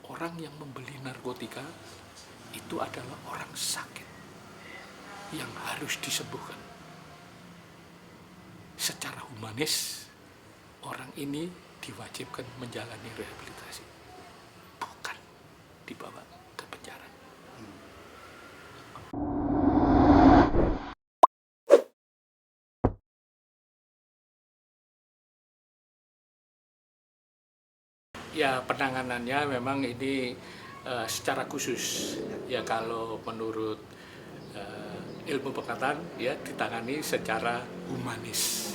orang yang membeli narkotika itu adalah orang sakit yang harus disembuhkan. Secara humanis, orang ini diwajibkan menjalani rehabilitasi, bukan dibawa ke penjara. Ya, penanganannya memang ini secara khusus. Ya, kalau menurut ilmu pengetahuan ya ditangani secara humanis.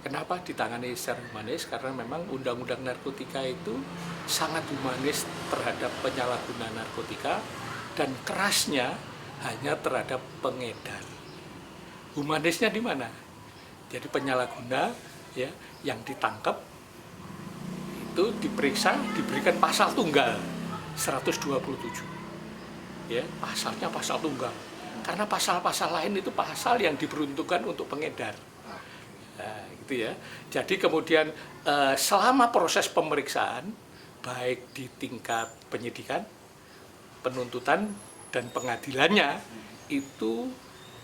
Kenapa ditangani secara humanis? Karena memang undang-undang narkotika itu sangat humanis terhadap penyalahguna narkotika dan kerasnya hanya terhadap pengedar. Humanisnya di mana? Jadi penyalahguna ya yang ditangkap itu diperiksa, diberikan pasal tunggal 127. Ya, pasalnya pasal tunggal. Karena pasal-pasal lain itu pasal yang diperuntukkan untuk pengedar. Nah, gitu ya. Jadi kemudian selama proses pemeriksaan baik di tingkat penyidikan, penuntutan dan pengadilannya itu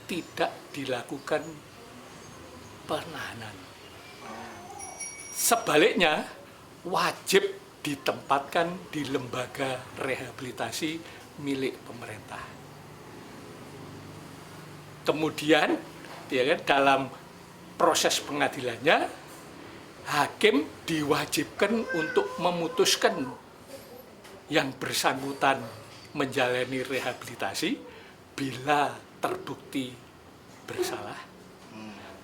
tidak dilakukan penahanan. Sebaliknya wajib ditempatkan di lembaga rehabilitasi milik pemerintah. Kemudian ya kan, dalam proses pengadilannya hakim diwajibkan untuk memutuskan yang bersangkutan menjalani rehabilitasi bila terbukti bersalah.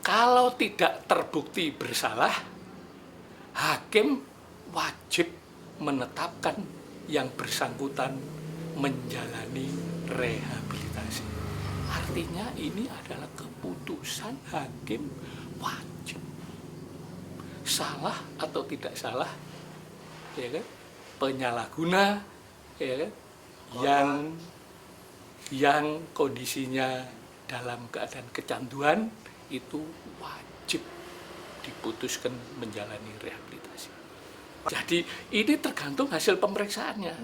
Kalau tidak terbukti bersalah, hakim wajib menetapkan yang bersangkutan menjalani rehabilitasi. Artinya ini adalah keputusan hakim wajib. Salah atau tidak salah, ya kan? Penyalahguna, ya kan? Yang kondisinya dalam keadaan kecanduan itu wajib diputuskan menjalani rehabilitasi. Jadi ini tergantung hasil pemeriksaannya.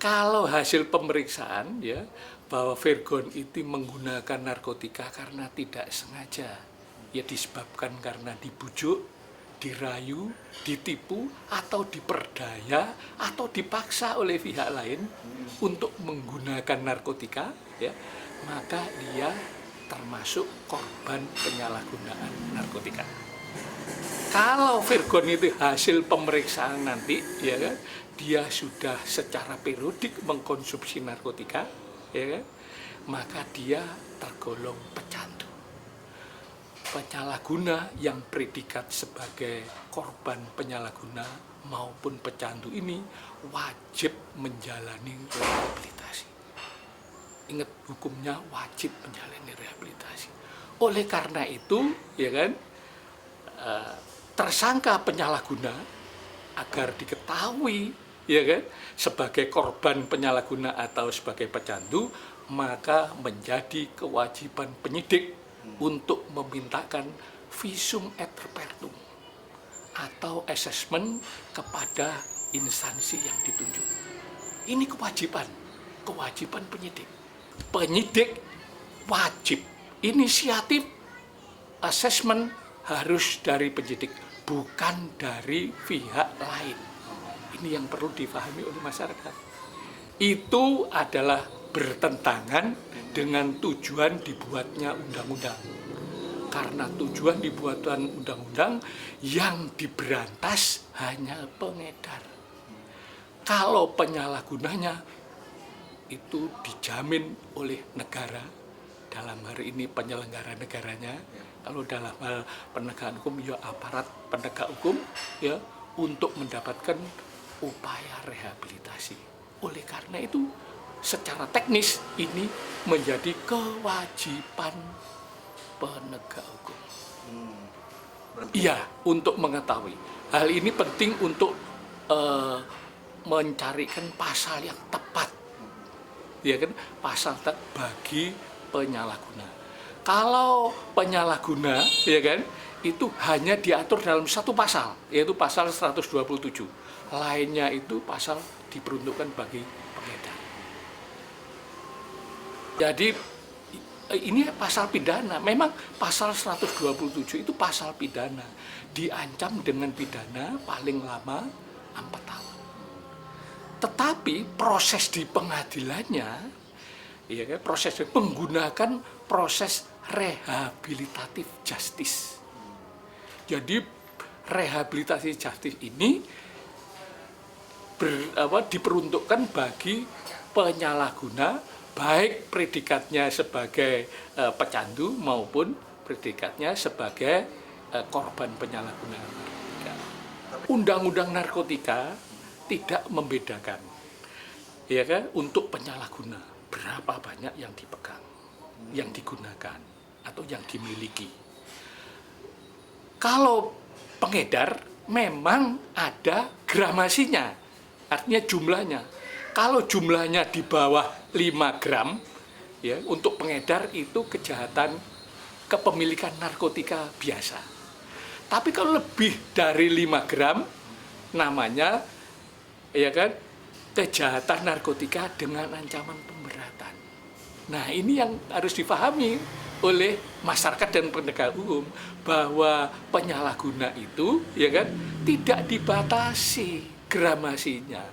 Kalau hasil pemeriksaan ya bahwa Virgon itu menggunakan narkotika karena tidak sengaja, ya disebabkan karena dibujuk, dirayu, ditipu, atau diperdaya, atau dipaksa oleh pihak lain untuk menggunakan narkotika, ya, maka dia termasuk korban penyalahgunaan narkotika. Kalau Virgon itu hasil pemeriksaan nanti, ya kan, dia sudah secara periodik mengkonsumsi narkotika, ya kan, maka dia tergolong pecandu. Penyalahguna yang predikat sebagai korban penyalahguna maupun pecandu ini wajib menjalani rehabilitasi. Ingat, hukumnya wajib menjalani rehabilitasi. Oleh karena itu, ya kan, tersangka penyalahguna agar diketahui, ya kan, sebagai korban penyalahguna atau sebagai pecandu, maka menjadi kewajiban penyidik untuk memintakan visum et repertum atau asesmen kepada instansi yang ditunjuk. Ini kewajiban penyidik. Penyidik wajib, inisiatif asesmen harus dari penyidik, bukan dari pihak lain. Ini yang perlu dipahami oleh masyarakat. Itu adalah bertentangan dengan tujuan dibuatnya undang-undang. Karena tujuan dibuatnya undang-undang yang diberantas hanya pengedar. Kalau penyalahgunanya itu dijamin oleh negara, dalam hari ini penyelenggara negaranya, kalau dalam hal penegakan hukum ya aparat penegak hukum ya, untuk mendapatkan upaya rehabilitasi. Oleh karena itu secara teknis ini menjadi kewajiban penegak hukum. Iya, untuk mengetahui. Hal ini penting untuk mencarikan pasal yang tepat. Ya kan, pasal tepat bagi penyalahguna. Kalau penyalahguna, ya kan, itu hanya diatur dalam satu pasal, yaitu pasal 127. lainnya itu pasal diperuntukkan bagi pengedar. Jadi ini pasal pidana. Memang pasal 127 itu pasal pidana. Diancam dengan pidana paling lama 4 tahun. Tetapi proses di pengadilannya, ya kan, proses menggunakan proses rehabilitatif justice. Jadi rehabilitasi justice ini diperuntukkan bagi penyalahguna, baik predikatnya sebagai pecandu maupun predikatnya sebagai korban penyalahgunaan narkotika. Undang-undang narkotika tidak membedakan, ya kan, untuk penyalahguna berapa banyak yang dipegang, yang digunakan atau yang dimiliki. Kalau pengedar memang ada gramasinya, artinya jumlahnya. Kalau jumlahnya di bawah 5 gram, ya, untuk pengedar itu kejahatan kepemilikan narkotika biasa. Tapi kalau lebih dari 5 gram, namanya, ya kan, kejahatan narkotika dengan ancaman pemberatan. Nah, ini yang harus dipahami oleh masyarakat dan penegak hukum, bahwa penyalahguna itu, ya kan, tidak dibatasi gramasinya.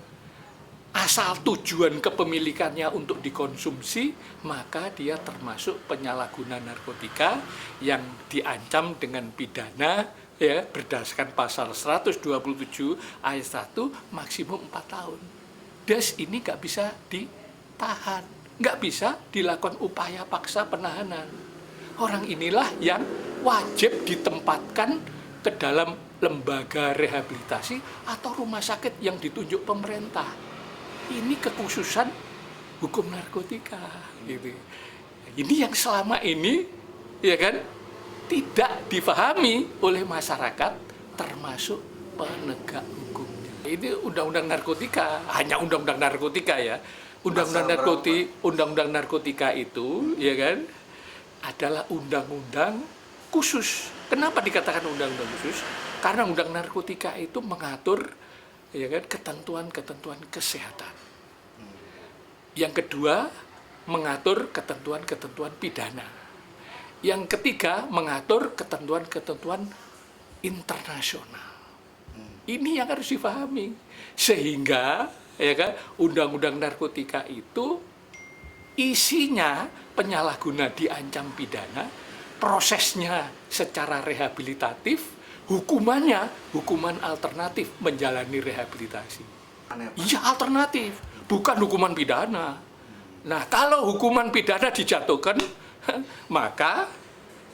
Asal tujuan kepemilikannya untuk dikonsumsi, maka dia termasuk penyalahguna narkotika yang diancam dengan pidana, ya, berdasarkan pasal 127 ayat 1 maksimum 4 tahun. Das ini nggak bisa ditahan, nggak bisa dilakukan upaya paksa penahanan. Orang inilah yang wajib ditempatkan ke dalam lembaga rehabilitasi atau rumah sakit yang ditunjuk pemerintah. Ini kekhususan hukum narkotika, gitu. Ini yang selama ini, ya kan, tidak dipahami oleh masyarakat, termasuk penegak hukumnya. Ini undang-undang narkotika, hanya undang-undang narkotika, ya. Undang-undang narkotika itu, ya kan, adalah undang-undang khusus. Kenapa dikatakan undang-undang khusus? Karena undang narkotika itu mengatur, ya kan, ketentuan-ketentuan kesehatan. Yang kedua, mengatur ketentuan-ketentuan pidana. Yang ketiga, mengatur ketentuan-ketentuan internasional. Ini yang harus dipahami. Sehingga, ya kan, undang-undang narkotika itu isinya penyalahguna diancam pidana, prosesnya secara rehabilitatif, hukumannya hukuman alternatif menjalani rehabilitasi. Iya, alternatif, bukan hukuman pidana. Nah, kalau hukuman pidana dijatuhkan, maka,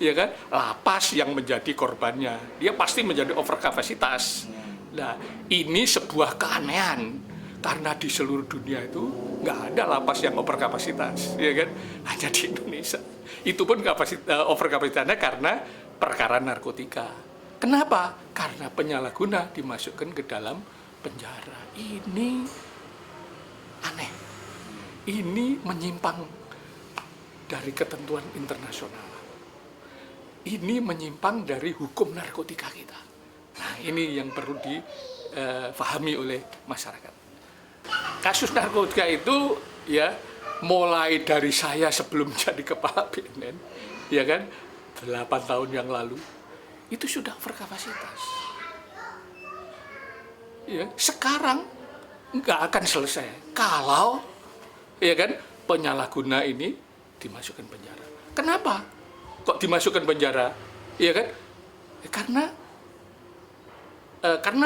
ya kan, lapas yang menjadi korbannya, dia pasti menjadi overkapasitas. Nah, ini sebuah keanehan, karena di seluruh dunia itu nggak ada lapas yang overkapasitas, ya kan, hanya di Indonesia. Itu pun overkapasitasnya karena perkara narkotika. Kenapa? Karena penyalahguna dimasukkan ke dalam penjara. Ini aneh. Ini menyimpang dari ketentuan internasional. Ini menyimpang dari hukum narkotika kita. Nah, ini yang perlu difahami oleh masyarakat. Kasus narkotika itu, ya, mulai dari saya sebelum jadi kepala BNN, ya kan, 8 tahun yang lalu, itu sudah overkapasitas. Ya, sekarang nggak akan selesai kalau, ya kan, penyalahguna ini dimasukkan penjara. Kenapa kok dimasukkan penjara? Ya kan, karena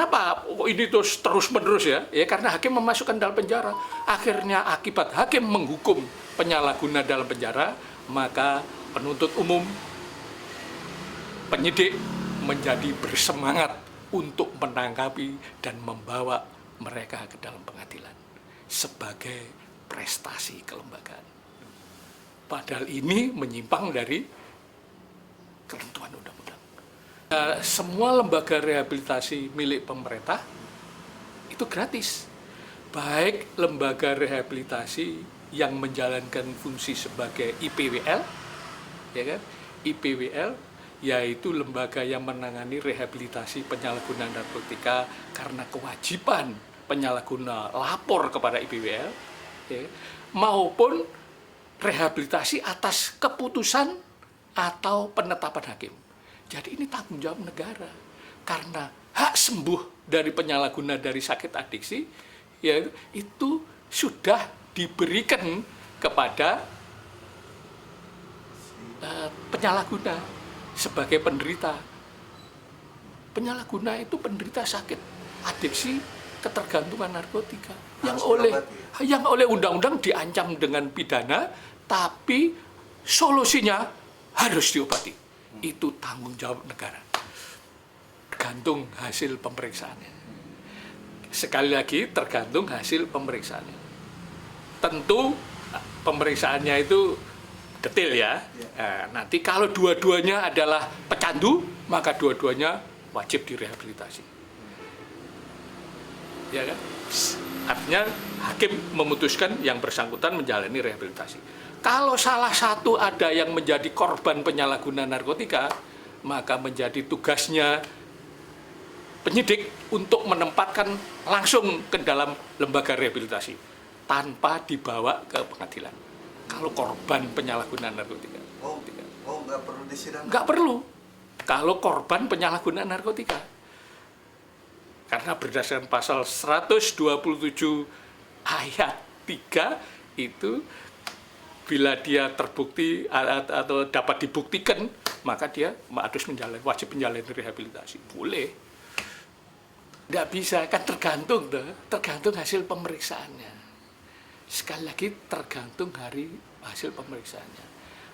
apa? Ini terus menerus, ya. Ya, karena hakim memasukkan dalam penjara. Akhirnya akibat hakim menghukum penyalahguna dalam penjara, maka penuntut umum, penyidik menjadi bersemangat untuk menangkapi dan membawa mereka ke dalam pengadilan sebagai prestasi kelembagaan. Padahal ini menyimpang dari ketentuan undang-undang. Semua lembaga rehabilitasi milik pemerintah itu gratis. Baik lembaga rehabilitasi yang menjalankan fungsi sebagai IPWL, ya kan? IPWL yaitu lembaga yang menangani rehabilitasi penyalahgunaan narkotika karena kewajiban penyalahguna lapor kepada IPWL, ya, maupun rehabilitasi atas keputusan atau penetapan hakim. Jadi ini tanggung jawab negara, karena hak sembuh dari penyalahguna dari sakit adiksi ya itu sudah diberikan kepada penyalahguna sebagai penderita. Penyalahguna itu penderita sakit adiksi ketergantungan narkotika yang oleh undang-undang diancam dengan pidana, tapi solusinya harus diobati. Itu tanggung jawab negara. Tergantung hasil pemeriksaannya. Sekali lagi tergantung hasil pemeriksaannya. Tentu pemeriksaannya itu detail ya. Nah, nanti kalau dua-duanya adalah pecandu, maka dua-duanya wajib direhabilitasi. Ya kan? Artinya hakim memutuskan yang bersangkutan menjalani rehabilitasi. Kalau salah satu ada yang menjadi korban penyalahgunaan narkotika, maka menjadi tugasnya penyidik untuk menempatkan langsung ke dalam lembaga rehabilitasi tanpa dibawa ke pengadilan. Kalau korban penyalahgunaan narkotika. Nggak perlu disidangkan? Nggak perlu. Kalau korban penyalahgunaan narkotika. Karena berdasarkan pasal 127 ayat 3 itu bila dia terbukti atau dapat dibuktikan, maka dia harus wajib menjalani rehabilitasi. Boleh. Nggak bisa, kan tergantung hasil pemeriksaannya. Sekali lagi tergantung hasil pemeriksaannya.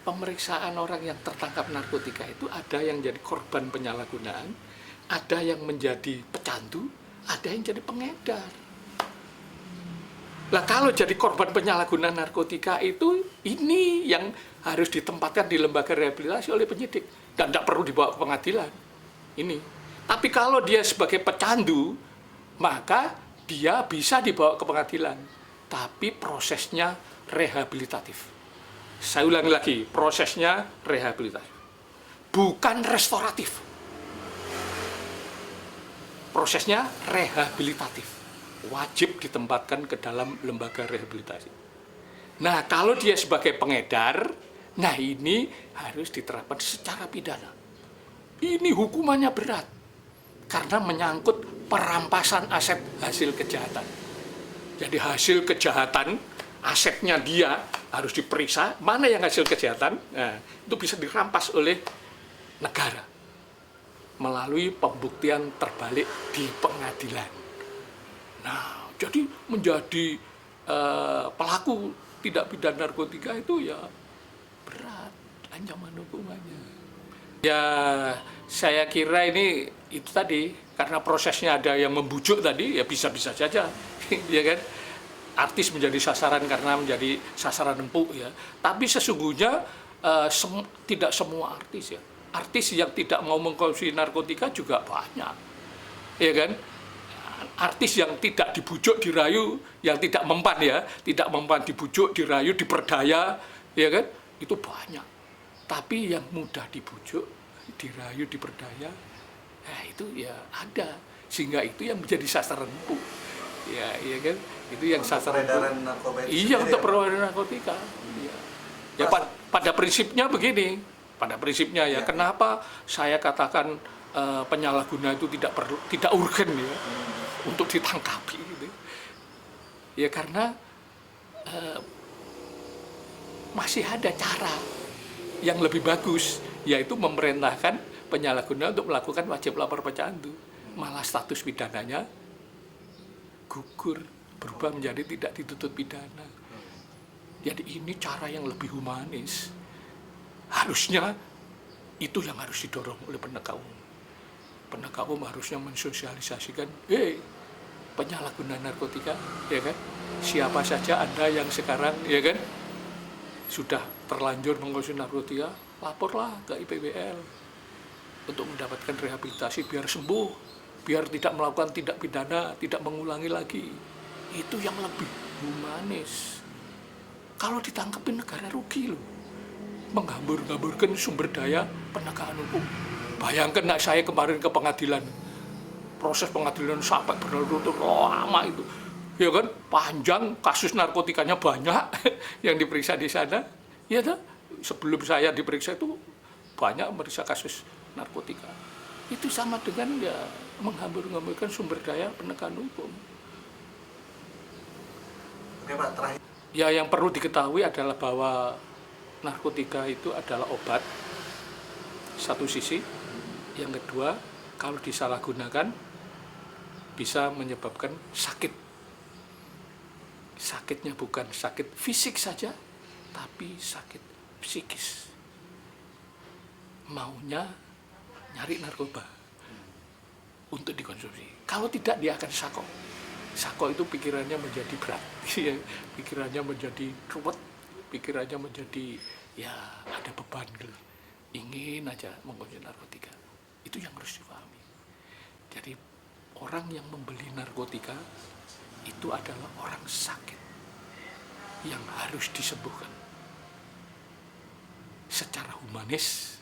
Pemeriksaan orang yang tertangkap narkotika itu ada yang jadi korban penyalahgunaan, ada yang menjadi pecandu, ada yang jadi pengedar. Nah, kalau jadi korban penyalahgunaan narkotika itu, ini yang harus ditempatkan di lembaga rehabilitasi oleh penyidik dan tidak perlu dibawa ke pengadilan. Ini. Tapi kalau dia sebagai pecandu, maka dia bisa dibawa ke pengadilan. Tapi prosesnya rehabilitatif. Saya ulangi lagi, prosesnya rehabilitatif. Bukan restoratif. Prosesnya rehabilitatif. Wajib ditempatkan ke dalam lembaga rehabilitasi. Nah, kalau dia sebagai pengedar, nah ini harus diterapkan secara pidana. Ini hukumannya berat. Karena menyangkut perampasan aset hasil kejahatan. Jadi hasil kejahatan, asetnya dia harus diperiksa, mana yang hasil kejahatan, nah, itu bisa dirampas oleh negara melalui pembuktian terbalik di pengadilan. Nah, jadi menjadi pelaku tidak pidana narkotika itu ya berat ancaman hukumannya. Ya, saya kira ini itu tadi, karena prosesnya ada yang membujuk tadi, ya bisa-bisa saja, ya kan? Artis menjadi sasaran karena menjadi sasaran empuk ya. Tapi sesungguhnya tidak semua artis ya. Artis yang tidak mau mengkonsumsi narkotika juga banyak, ya kan? Artis yang tidak dibujuk, dirayu, yang tidak mempan ya, tidak mempan dibujuk, dirayu, diperdaya, ya kan? Itu banyak. Tapi yang mudah dibujuk, dirayu, diperdaya, nah itu ya ada. Sehingga itu yang menjadi sasaran empuk. Ya, iya kan? Itu yang sasaran peredaran narkoba. Iya, untuk peredaran narkotika. Iya. Ya pada prinsipnya begini. Pada prinsipnya ya, kenapa saya katakan penyalahguna itu tidak urgen ya untuk ditangkapi gitu. Ya karena masih ada cara yang lebih bagus, yaitu memerintahkan penyalahguna untuk melakukan wajib lapor pecandu. Malah status pidananya gugur, berubah menjadi tidak dituntut pidana. Jadi ini cara yang lebih humanis. Harusnya itu yang harus didorong oleh penegak umum. Penegak umum harusnya mensosialisasikan, penyalahgunaan narkotika, ya kan? Siapa saja Anda yang sekarang, ya kan, sudah terlanjur mengkonsumsi narkotika, laporlah ke IPWL untuk mendapatkan rehabilitasi biar sembuh, biar tidak melakukan tindak pidana, tidak mengulangi lagi. Itu yang lebih humanis. Kalau ditangkapin negara rugi loh. Menghambur-hamburkan sumber daya penegakan hukum. Bayangkan saya kemarin ke pengadilan, proses pengadilan sampai berlarut-larut lama itu, ya kan, panjang, kasus narkotikanya banyak yang diperiksa di sana, ya kan. Sebelum saya diperiksa itu banyak meriksa kasus narkotika. Itu sama dengan ya menghambur-hamburkan sumber daya penegakan hukum. Oke Pak, terakhir. Ya yang perlu diketahui adalah bahwa narkotika itu adalah obat, satu sisi. Yang kedua, kalau disalahgunakan bisa menyebabkan sakit. Sakitnya bukan sakit fisik saja, tapi sakit psikis. Maunya nyari narkoba untuk dikonsumsi. Kalau tidak, dia akan sako. Sako itu pikirannya menjadi berat, pikirannya menjadi ruwet, pikirannya menjadi ya ada beban gitu. Ingin aja mengkonsumsi narkotika. Itu yang harus dipahami. Jadi orang yang membeli narkotika itu adalah orang sakit yang harus disembuhkan. Secara humanis,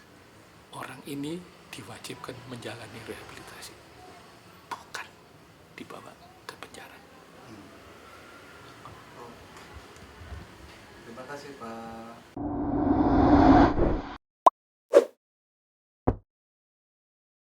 orang ini diwajibkan menjalani rehabilitasi, bukan dibawa ke penjara. Terima kasih Pak.